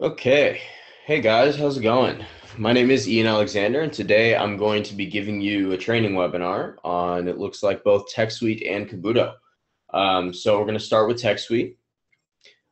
Okay. Hey guys, how's it going? My name is Ian Alexander, and today I'm going to be giving you a training webinar on, it looks like, both TechSuite and Kabuto. So we're going to start with TechSuite.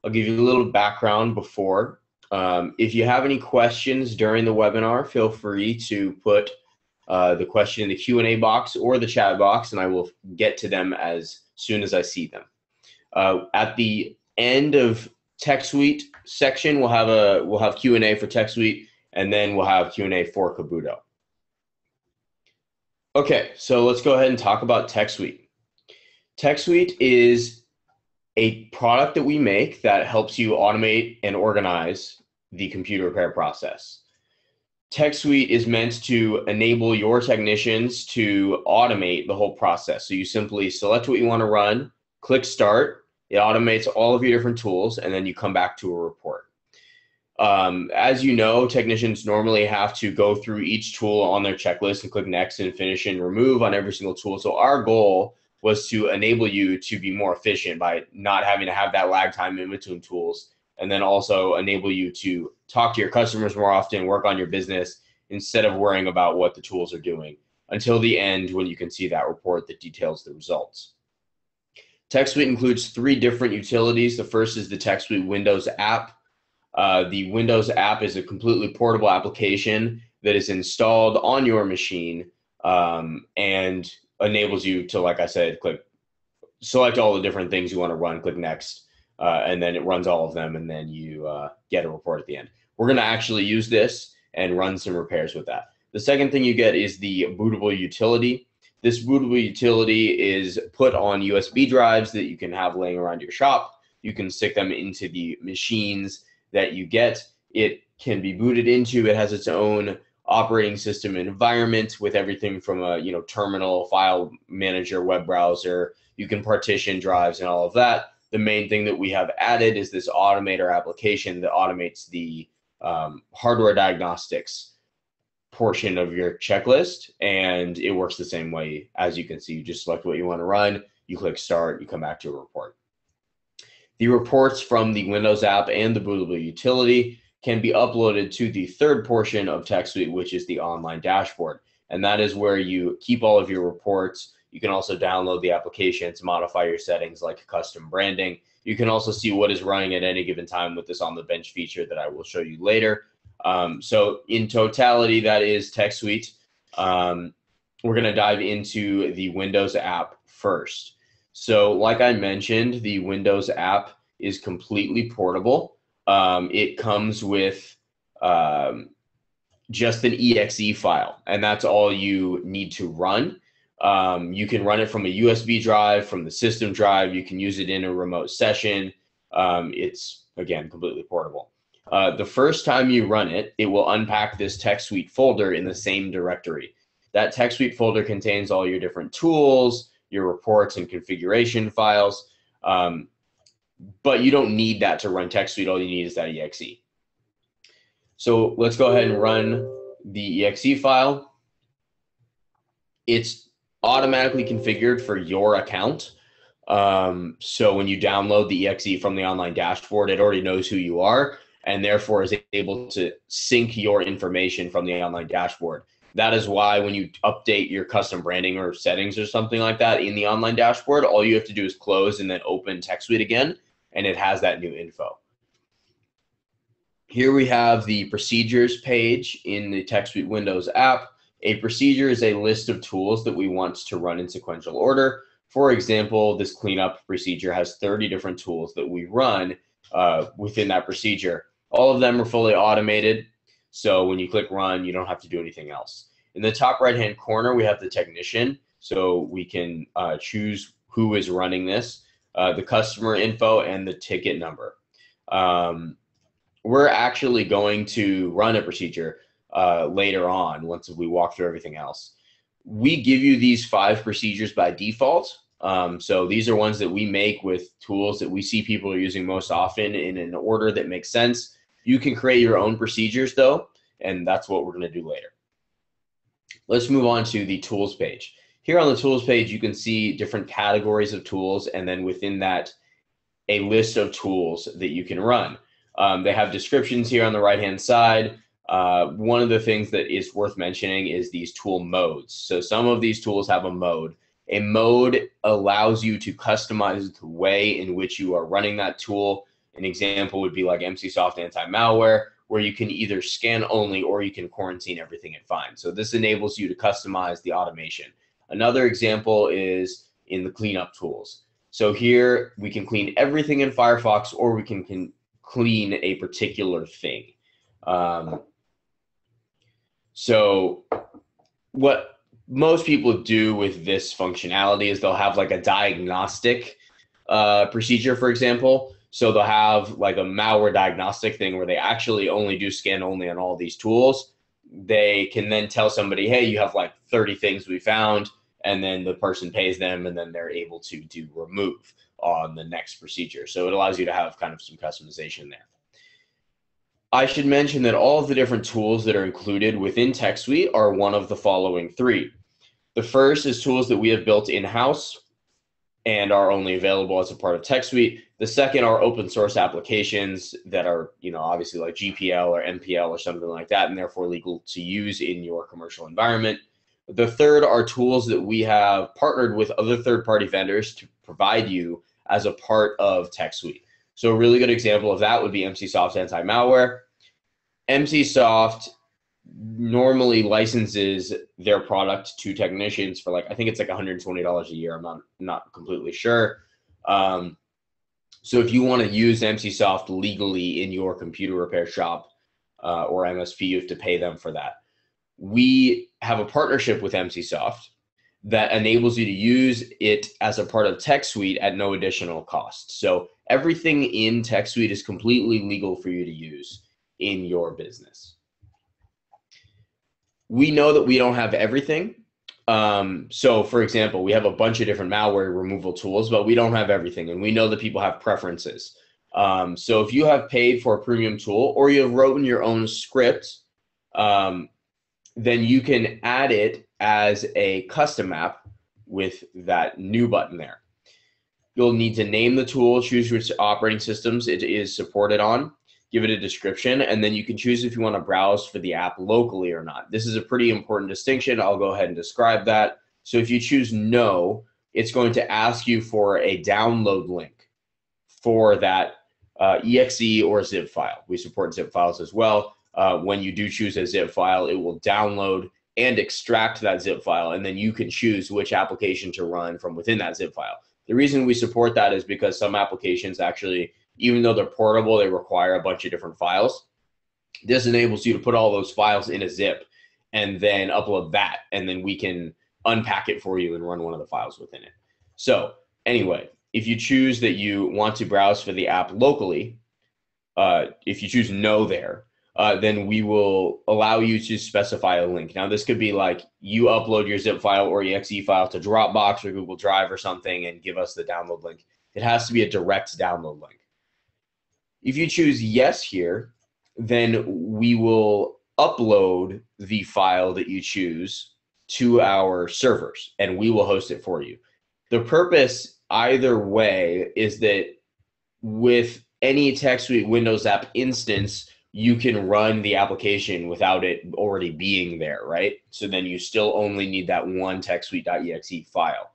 I'll give you a little background before. If you have any questions during the webinar, feel free to put the question in the Q&A box or the chat box, and I will get to them as soon as I see them. At the end of TechSuite section, we'll have Q&A for TechSuite, and then we'll have Q&A for Kabuto. Okay, so let's go ahead and talk about TechSuite. TechSuite is a product that we make that helps you automate and organize the computer repair process. TechSuite is meant to enable your technicians to automate the whole process. So you simply select what you want to run, click start, it automates all of your different tools, and then you come back to a report. As you know, technicians normally have to go through each tool on their checklist and click next and finish and remove on every single tool. So our goal was to enable you to be more efficient by not having to have that lag time in between tools, and then also enable you to talk to your customers more often, work on your business instead of worrying about what the tools are doing until the end when you can see that report that details the results. TechSuite includes 3 different utilities. The first is the TechSuite Windows app. The Windows app is a completely portable application that is installed on your machine and enables you to, like I said, select all the different things you want to run, click next, and then it runs all of them, and then you get a report at the end. We're going to actually use this and run some repairs with that. The second thing you get is the bootable utility. This bootable utility is put on USB drives that you can have laying around your shop. You can stick them into the machines that you get. It can be booted into. It has its own operating system environment with everything from a terminal, file manager, web browser. You can partition drives and all of that. The main thing that we have added is this automator application that automates the hardware diagnostics portion of your checklist, and it works the same way. As you can see, you just select what you want to run, you click start, you come back to a report. The reports from the Windows app and the bootable utility can be uploaded to the third portion of TechSuite, which is the online dashboard, and that is where you keep all of your reports. You can also download the application to modify your settings like custom branding. You can also see what is running at any given time with this on the bench feature that I will show you later. So in totality, that is TechSuite. We're going to dive into the Windows app first. So like I mentioned, the Windows app is completely portable. It comes with just an exe file, and that's all you need to run. You can run it from a USB drive, from the system drive. You can use it in a remote session. It's, again, completely portable. The first time you run it, it will unpack this TechSuite folder in the same directory. That TechSuite folder contains all your different tools, your reports and configuration files, but you don't need that to run TechSuite. All you need is that exe. So let's go ahead and run the exe file. It's automatically configured for your account. So when you download the exe from the online dashboard, it already knows who you are, and therefore is able to sync your information from the online dashboard. That is why when you update your custom branding or settings or something like that in the online dashboard, all you have to do is close and then open TechSuite again, and it has that new info. Here we have the procedures page in the TechSuite Windows app. A procedure is a list of tools that we want to run in sequential order. For example, this cleanup procedure has 30 different tools that we run within that procedure. All of them are fully automated, so when you click run, you don't have to do anything else. In the top right-hand corner, we have the technician, so we can choose who is running this, the customer info, and the ticket number. We're actually going to run a procedure later on once we walk through everything else. We give you these 5 procedures by default. So these are ones that we make with tools that we see people are using most often in an order that makes sense. You can create your own procedures though, and that's what we're going to do later. Let's move on to the tools page. Here on the tools page, you can see different categories of tools, and then within that, a list of tools that you can run. They have descriptions here on the right-hand side. One of the things that is worth mentioning is these tool modes. So some of these tools have a mode. A mode allows you to customize the way in which you are running that tool. An example would be like MCSoft Anti-Malware, where you can either scan only or you can quarantine everything it finds. So this enables you to customize the automation. Another example is in the cleanup tools. So here we can clean everything in Firefox, or we can clean a particular thing. So what most people do with this functionality is they'll have like a diagnostic procedure, for example. So they'll have like a malware diagnostic thing where they actually only do scan only on all these tools. They can then tell somebody, hey, you have like 30 things we found, and then the person pays them, and then they're able to do remove on the next procedure. So it allows you to have kind of some customization there. I should mention that all of the different tools that are included within TechSuite are one of the following three. The first is tools that we have built in-house and are only available as a part of TechSuite. The second are open source applications that are, obviously like GPL or MPL or something like that, and therefore legal to use in your commercial environment. The third are tools that we have partnered with other third-party vendors to provide you as a part of TechSuite. So a really good example of that would be MCSoft Anti-Malware. MCSoft normally licenses their product to technicians for I think it's like $120 a year. I'm not completely sure. So if you want to use MCSoft legally in your computer repair shop or MSP, you have to pay them for that. We have a partnership with MCSoft that enables you to use it as a part of TechSuite at no additional cost. So everything in TechSuite is completely legal for you to use in your business. We know that we don't have everything. So for example, we have a bunch of different malware removal tools, but we don't have everything. And we know that people have preferences. So if you have paid for a premium tool or you have written your own script, then you can add it as a custom app with that new button there. You'll need to name the tool, choose which operating systems it is supported on, give it a description, and then you can choose if you want to browse for the app locally or not. This is a pretty important distinction. I'll go ahead and describe that. So if you choose no, it's going to ask you for a download link for that exe or zip file. We support zip files as well. When you do choose a zip file, it will download and extract that zip file, and then you can choose which application to run from within that zip file. The reason we support that is because some applications actually, even though they're portable, they require a bunch of different files. This enables you to put all those files in a zip and then upload that, and then we can unpack it for you and run one of the files within it. So anyway, if you choose that you want to browse for the app locally, if you choose no there, then we will allow you to specify a link. Now, this could be like you upload your zip file or exe file to Dropbox or Google Drive or something and give us the download link. It has to be a direct download link. If you choose yes here, then we will upload the file that you choose to our servers, and we will host it for you. The purpose either way is that with any TechSuite Windows app instance, you can run the application without it already being there, right? So then you still only need that one TechSuite.exe file.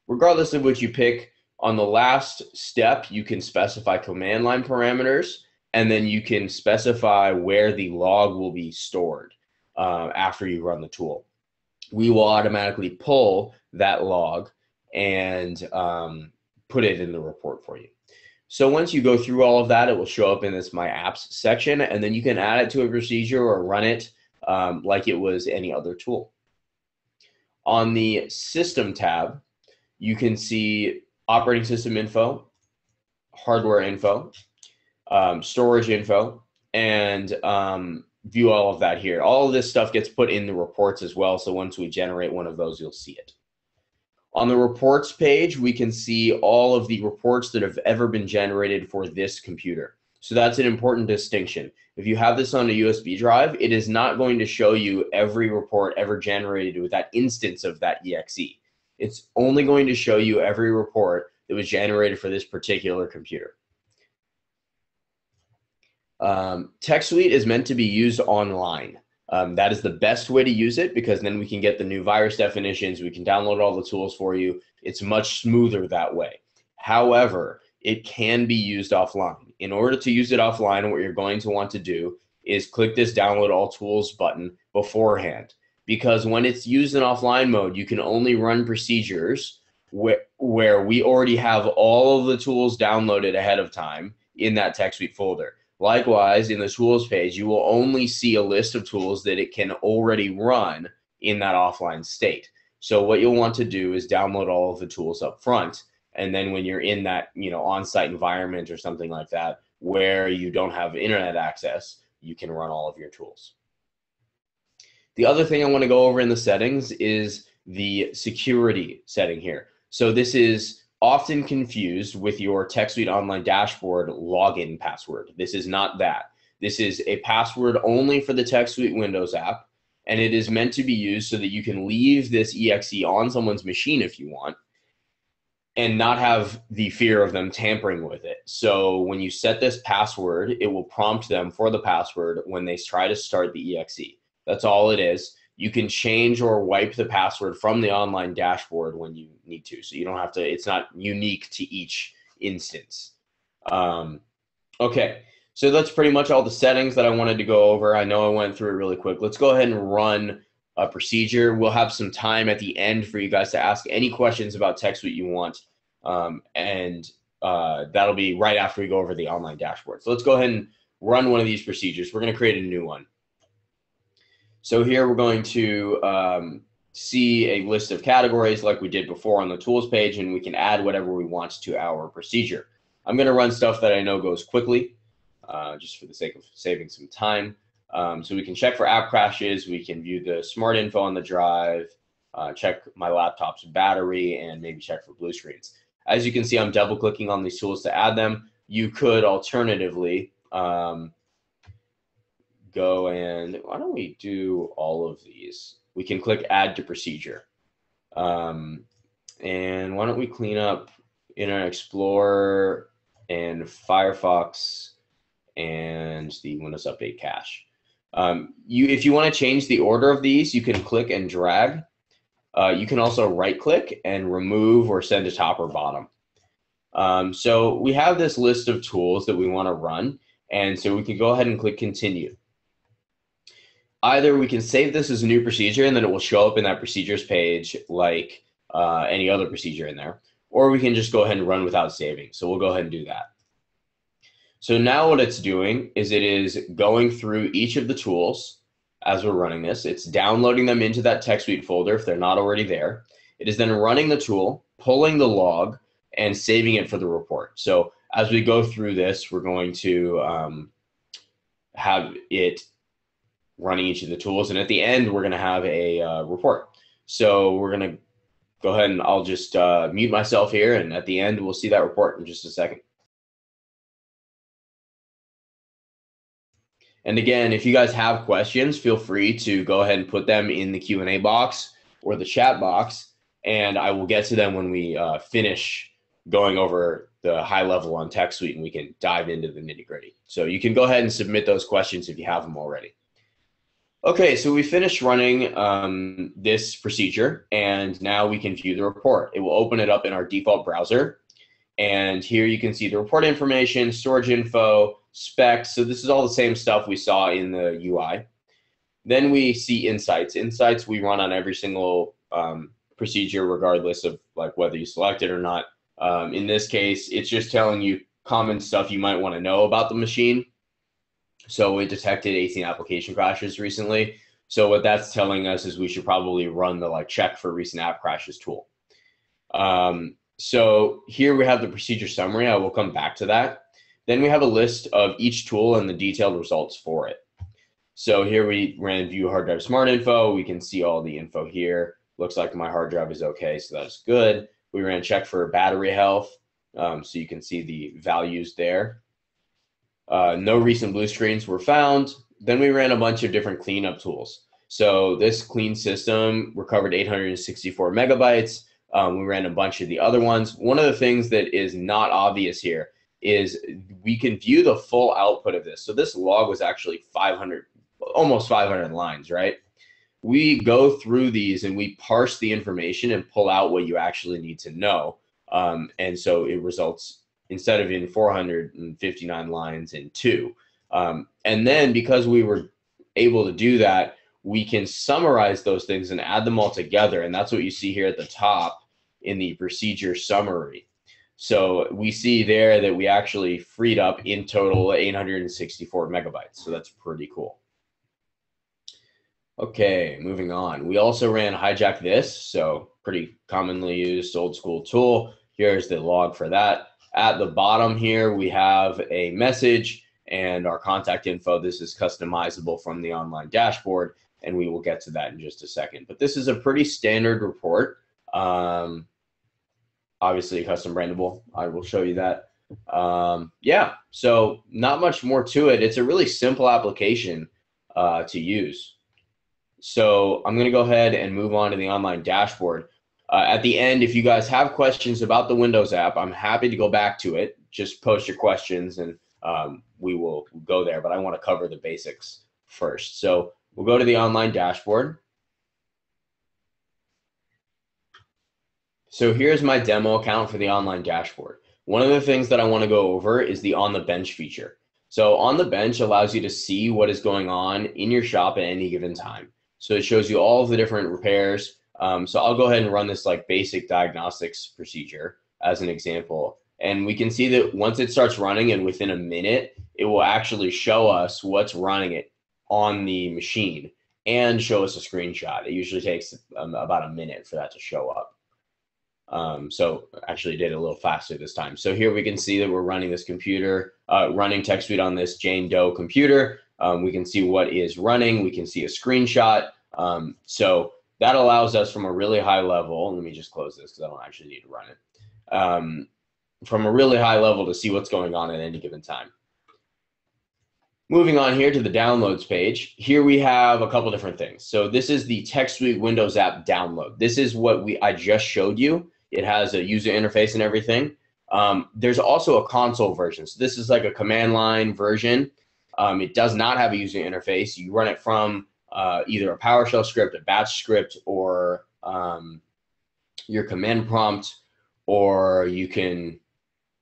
Regardless of which you pick, on the last step, you can specify command line parameters, and then you can specify where the log will be stored after you run the tool. We will automatically pull that log and put it in the report for you. So once you go through all of that, it will show up in this My Apps section, and then you can add it to a procedure or run it like it was any other tool. On the System tab, you can see operating system info, hardware info, storage info, and view all of that here. All of this stuff gets put in the reports as well, so once we generate one of those, you'll see it. On the reports page, we can see all of the reports that have ever been generated for this computer. So that's an important distinction. If you have this on a USB drive, it is not going to show you every report ever generated with that instance of that exe. It's only going to show you every report that was generated for this particular computer. TechSuite is meant to be used online. That is the best way to use it because then we can get the new virus definitions. We can download all the tools for you. It's much smoother that way. However, it can be used offline. In order to use it offline, what you're going to want to do is click this download all tools button beforehand. Because when it's used in offline mode, you can only run procedures where we already have all of the tools downloaded ahead of time in that TechSuite folder. Likewise, in the tools page, you will only see a list of tools that it can already run in that offline state. So what you'll want to do is download all of the tools up front. And then when you're in that, on-site environment or something like that, where you don't have internet access, you can run all of your tools. The other thing I want to go over in the settings is the security setting here. So this is often confused with your TechSuite Online Dashboard login password. This is not that. This is a password only for the TechSuite Windows app, and it is meant to be used so that you can leave this exe on someone's machine if you want, and not have the fear of them tampering with it. So when you set this password, it will prompt them for the password when they try to start the exe. That's all it is. You can change or wipe the password from the online dashboard when you need to. So you don't have to, it's not unique to each instance. Okay, so that's pretty much all the settings that I wanted to go over. I know I went through it really quick. Let's go ahead and run a procedure. We'll have some time at the end for you guys to ask any questions about TechSuite you want. That'll be right after we go over the online dashboard. So let's go ahead and run one of these procedures. We're going to create a new one. So here we're going to see a list of categories like we did before on the tools page, and we can add whatever we want to our procedure. I'm going to run stuff that I know goes quickly, just for the sake of saving some time. So we can check for app crashes, we can view the smart info on the drive, check my laptop's battery, and maybe check for blue screens. As you can see, I'm double clicking on these tools to add them. You could alternatively go and, why don't we do all of these? We can click add to procedure. And why don't we clean up Internet Explorer and Firefox and the Windows Update cache. If you want to change the order of these, you can click and drag. You can also right click and remove or send to top or bottom. So we have this list of tools that we want to run, and so we can go ahead and click continue. Either we can save this as a new procedure and then it will show up in that procedures page like any other procedure in there, or we can just go ahead and run without saving. So we'll go ahead and do that. So now what it's doing is it is going through each of the tools as we're running this. It's downloading them into that TechSuite folder if they're not already there. It is then running the tool, pulling the log, and saving it for the report. So as we go through this, we're going to have it running each of the tools, and at the end we're going to have a report. So we're going to go ahead and I'll just mute myself here, and at the end we'll see that report in just a second. And again, if you guys have questions, feel free to go ahead and put them in the Q&A box or the chat box, and I will get to them when we finish going over the high level on TechSuite, and we can dive into the nitty-gritty. So you can go ahead and submit those questions if you have them already. Okay, so we finished running this procedure, and now we can view the report. It will open it up in our default browser, and here you can see the report information, storage info, specs. So this is all the same stuff we saw in the UI. Then we see insights. Insights we run on every single procedure, regardless of like whether you select it or not. In this case, it's just telling you common stuff you might want to know about the machine. So it detected 18 application crashes recently. So what that's telling us is we should probably run the check for recent app crashes tool. So here we have the procedure summary. I will come back to that. Then we have a list of each tool and the detailed results for it. So here we ran view hard drive smart info. We can see all the info here. Looks like my hard drive is okay, so that's good. We ran check for battery health. So you can see the values there. No recent blue screens were found. Then we ran a bunch of different cleanup tools. So this clean system recovered 864 megabytes. We ran a bunch of the other ones. One of the things that is not obvious here is we can view the full output of this. So this log was actually 500, almost 500 lines, right? We go through these and we parse the information and pull out what you actually need to know. And so it results, instead of in 459 lines, in 2. And then because we were able to do that, we can summarize those things and add them all together. And that's what you see here at the top in the procedure summary. So we see there that we actually freed up in total 864 megabytes. So that's pretty cool. Okay, moving on. We also ran hijack this, so pretty commonly used old school tool. Here's the log for that. At the bottom here, we have a message and our contact info. This is customizable from the online dashboard, and we will get to that in just a second. But this is a pretty standard report. Obviously custom brandable. I will show you that. Yeah, so not much more to it. It's a really simple application to use. So I'm going to go ahead and move on to the online dashboard. At the end, if you guys have questions about the Windows app, I'm happy to go back to it. Just post your questions and we will go there, but I want to cover the basics first. So we'll go to the online dashboard. So here's my demo account for the online dashboard. One of the things that I want to go over is the on the bench feature. So on the bench allows you to see what is going on in your shop at any given time. So it shows you all of the different repairs. So I'll go ahead and run this like basic diagnostics procedure as an example. And we can see that once it starts running and within a minute, it will actually show us what's running it on the machine and show us a screenshot. It usually takes about a minute for that to show up. So actually did it a little faster this time. So here we can see that we're running this computer, running TechSuite on this Jane Doe computer. We can see what is running. We can see a screenshot. So that allows us from a really high level, let me just close this because I don't actually need to run it, from a really high level to see what's going on at any given time. Moving on here to the downloads page, here we have a couple different things. So this is the TechSuite Windows app download. This is what I just showed you. It has a user interface and everything. There's also a console version. So this is like a command line version. It does not have a user interface. You run it from either a PowerShell script, a batch script, or your command prompt, or you can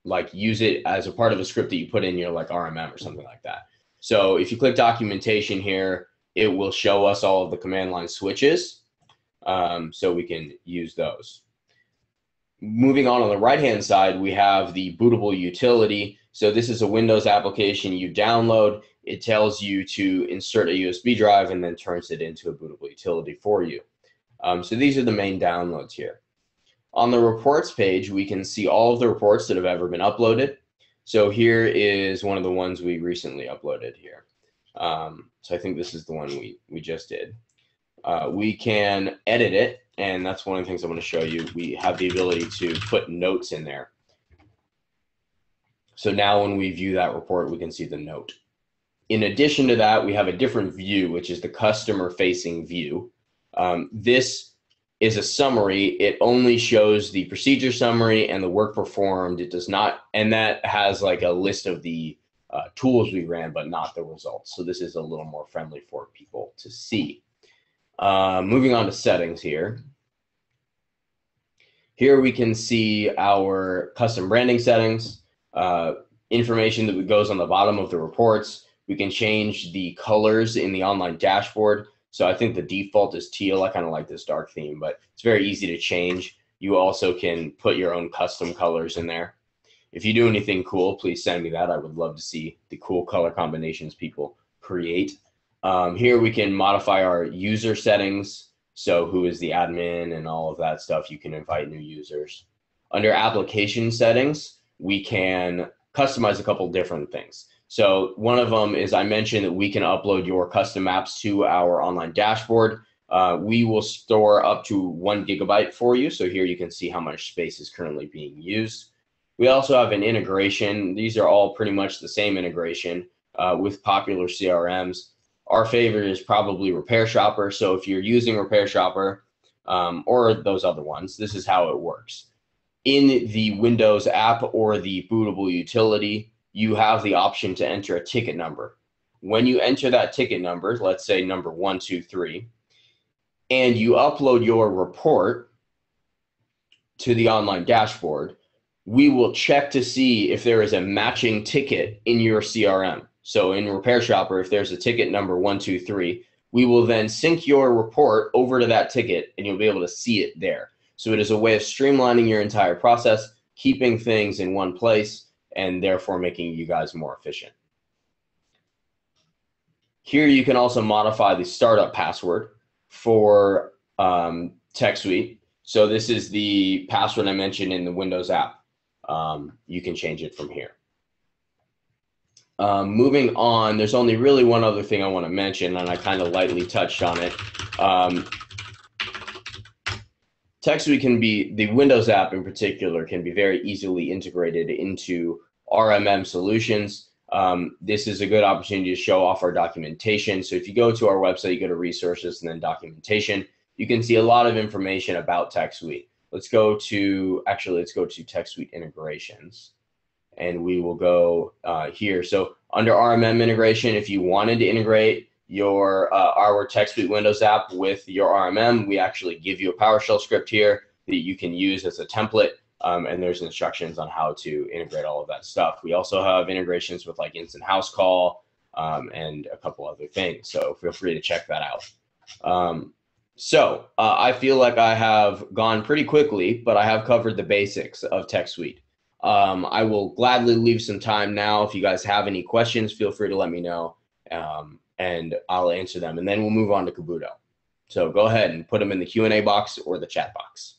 like use it as a part of a script that you put in your like RMM or something like that. So if you click documentation here, it will show us all of the command line switches. So we can use those. Moving on the right-hand side, we have the bootable utility. So this is a Windows application you download. It tells you to insert a USB drive and then turns it into a bootable utility for you. So these are the main downloads here. On the reports page, we can see all of the reports that have ever been uploaded. So here is one of the ones we recently uploaded here. So I think this is the one we just did. We can edit it, and that's one of the things I want to show you. We have the ability to put notes in there. So now when we view that report, we can see the note. In addition to that, we have a different view, which is the customer-facing view. This is a summary. It only shows the procedure summary and the work performed. It does not, and that has like a list of the tools we ran, but not the results. So this is a little more friendly for people to see. Moving on to settings here. Here we can see our custom branding settings, information that goes on the bottom of the reports. We can change the colors in the online dashboard. So I think the default is teal. I kind of like this dark theme, but it's very easy to change. You also can put your own custom colors in there. If you do anything cool, please send me that. I would love to see the cool color combinations people create. Here we can modify our user settings. So who is the admin and all of that stuff. You can invite new users. Under application settings, we can customize a couple different things. So one of them is I mentioned that we can upload your custom apps to our online dashboard. We will store up to 1 gigabyte for you. So here you can see how much space is currently being used. We also have an integration. These are all pretty much the same integration with popular CRMs. Our favorite is probably RepairShopper. So if you're using RepairShopper or those other ones, this is how it works. in the Windows app or the bootable utility, you have the option to enter a ticket number. When you enter that ticket number, let's say number 123, and you upload your report to the online dashboard, we will check to see if there is a matching ticket in your CRM. So in Repair Shopper, if there's a ticket number 123, we will then sync your report over to that ticket and you'll be able to see it there. So it is a way of streamlining your entire process, keeping things in one place, and therefore making you guys more efficient. Here you can also modify the startup password for TechSuite. So this is the password I mentioned in the Windows app. You can change it from here. Moving on, there's only really one other thing I want to mention, and I kind of lightly touched on it. TechSuite can be, the Windows app in particular, can be very easily integrated into RMM solutions. This is a good opportunity to show off our documentation. So if you go to our website, you go to resources and then documentation, you can see a lot of information about TechSuite. Let's go to TechSuite integrations, and we will go here. So under RMM integration, if you wanted to integrate our TechSuite Windows app with your RMM, we actually give you a PowerShell script here that you can use as a template, and there's instructions on how to integrate all of that stuff. We also have integrations with like Instant House Call and a couple other things, so feel free to check that out. I feel like I have gone pretty quickly, but I have covered the basics of TechSuite. I will gladly leave some time now. If you guys have any questions, feel free to let me know, and I'll answer them. And then we'll move on to Kabuto. So go ahead and put them in the Q&A box or the chat box.